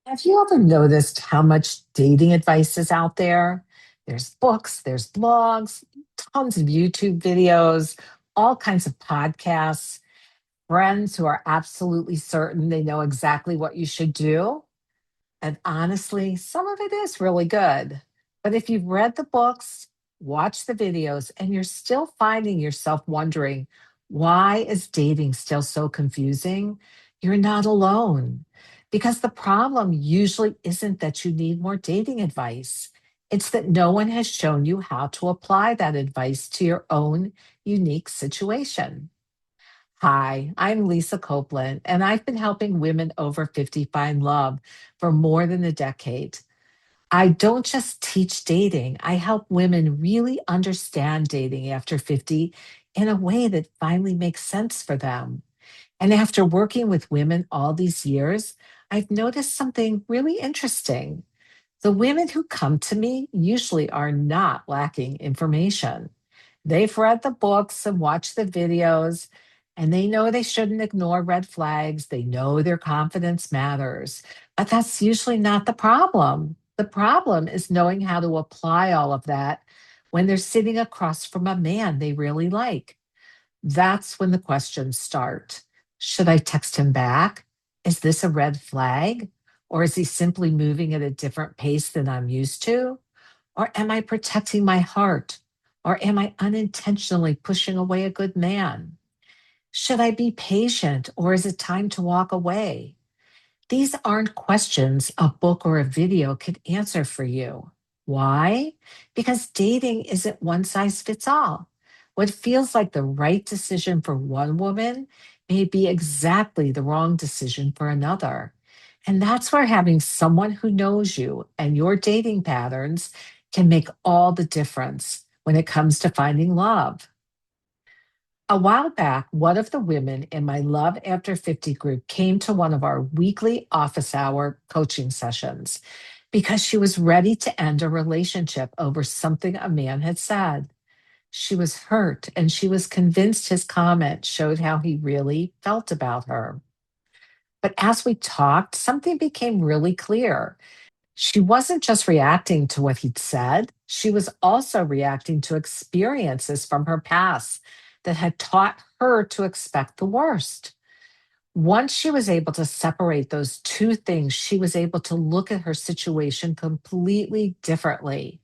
Have you ever noticed how much dating advice is out there? There's books, there's blogs, tons of YouTube videos, all kinds of podcasts, friends who are absolutely certain they know exactly what you should do. And honestly, some of it is really good. But if you've read the books, watched the videos, and you're still finding yourself wondering, why is dating still so confusing? You're not alone. Because the problem usually isn't that you need more dating advice. It's that no one has shown you how to apply that advice to your own unique situation. Hi, I'm Lisa Copeland, and I've been helping women over 50 find love for more than a decade. I don't just teach dating, I help women really understand dating after 50 in a way that finally makes sense for them. And after working with women all these years, I've noticed something really interesting. The women who come to me usually are not lacking information. They've read the books and watched the videos, and they know they shouldn't ignore red flags. They know their confidence matters. But that's usually not the problem. The problem is knowing how to apply all of that when they're sitting across from a man they really like. That's when the questions start. Should I text him back? Is this a red flag? Or is he simply moving at a different pace than I'm used to? Or am I protecting my heart? Or am I unintentionally pushing away a good man? Should I be patient or is it time to walk away? These aren't questions a book or a video could answer for you. Why? Because dating isn't one size fits all. What feels like the right decision for one woman may be exactly the wrong decision for another. And that's where having someone who knows you and your dating patterns can make all the difference when it comes to finding love. A while back, one of the women in my Love After 50 group came to one of our weekly office hour coaching sessions because she was ready to end a relationship over something a man had said. She was hurt and she was convinced his comment showed how he really felt about her. But as we talked, something became really clear. She wasn't just reacting to what he'd said, she was also reacting to experiences from her past that had taught her to expect the worst. Once she was able to separate those two things, she was able to look at her situation completely differently.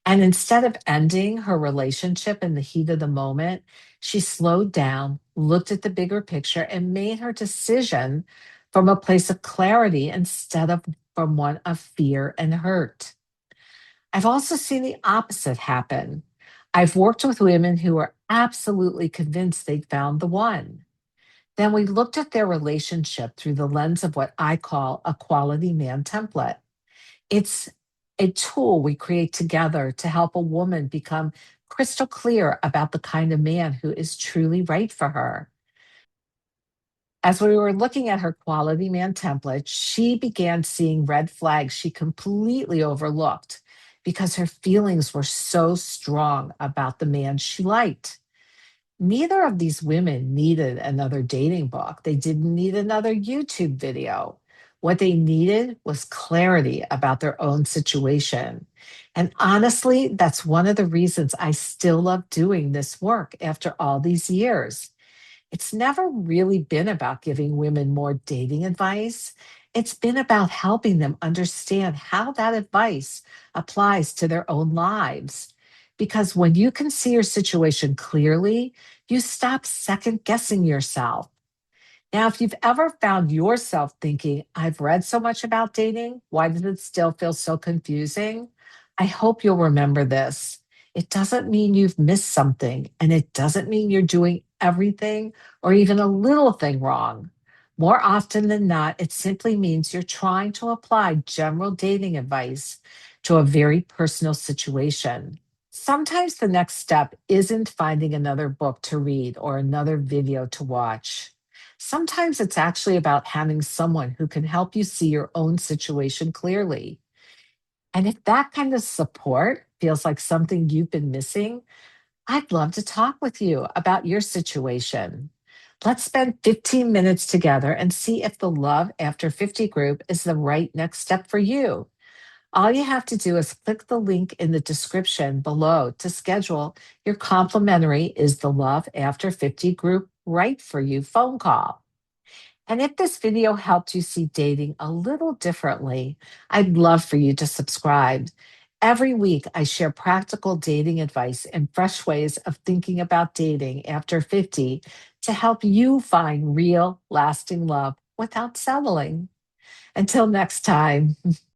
And instead of ending her relationship in the heat of the moment, she slowed down, looked at the bigger picture, and made her decision from a place of clarity instead of from one of fear and hurt. I've also seen the opposite happen. I've worked with women who were absolutely convinced they'd found the one. Then we looked at their relationship through the lens of what I call a quality man template. It's a tool we create together to help a woman become crystal clear about the kind of man who is truly right for her. As we were looking at her quality man template, she began seeing red flags she completely overlooked because her feelings were so strong about the man she liked. Neither of these women needed another dating book. They didn't need another YouTube video. What they needed was clarity about their own situation. And honestly, that's one of the reasons I still love doing this work after all these years. It's never really been about giving women more dating advice. It's been about helping them understand how that advice applies to their own lives. Because when you can see your situation clearly, you stop second guessing yourself. Now, if you've ever found yourself thinking, I've read so much about dating, why does it still feel so confusing? I hope you'll remember this. It doesn't mean you've missed something, and it doesn't mean you're doing everything or even a little thing wrong. More often than not, it simply means you're trying to apply general dating advice to a very personal situation. Sometimes the next step isn't finding another book to read or another video to watch. Sometimes it's actually about having someone who can help you see your own situation clearly. And if that kind of support feels like something you've been missing, I'd love to talk with you about your situation. Let's spend 15 minutes together and see if the Love After 50 group is the right next step for you. All you have to do is click the link in the description below to schedule your complimentary Is the Love After 50 group right for you phone call. And if this video helped you see dating a little differently, I'd love for you to subscribe. Every week, I share practical dating advice and fresh ways of thinking about dating after 50 to help you find real, lasting love without settling. Until next time.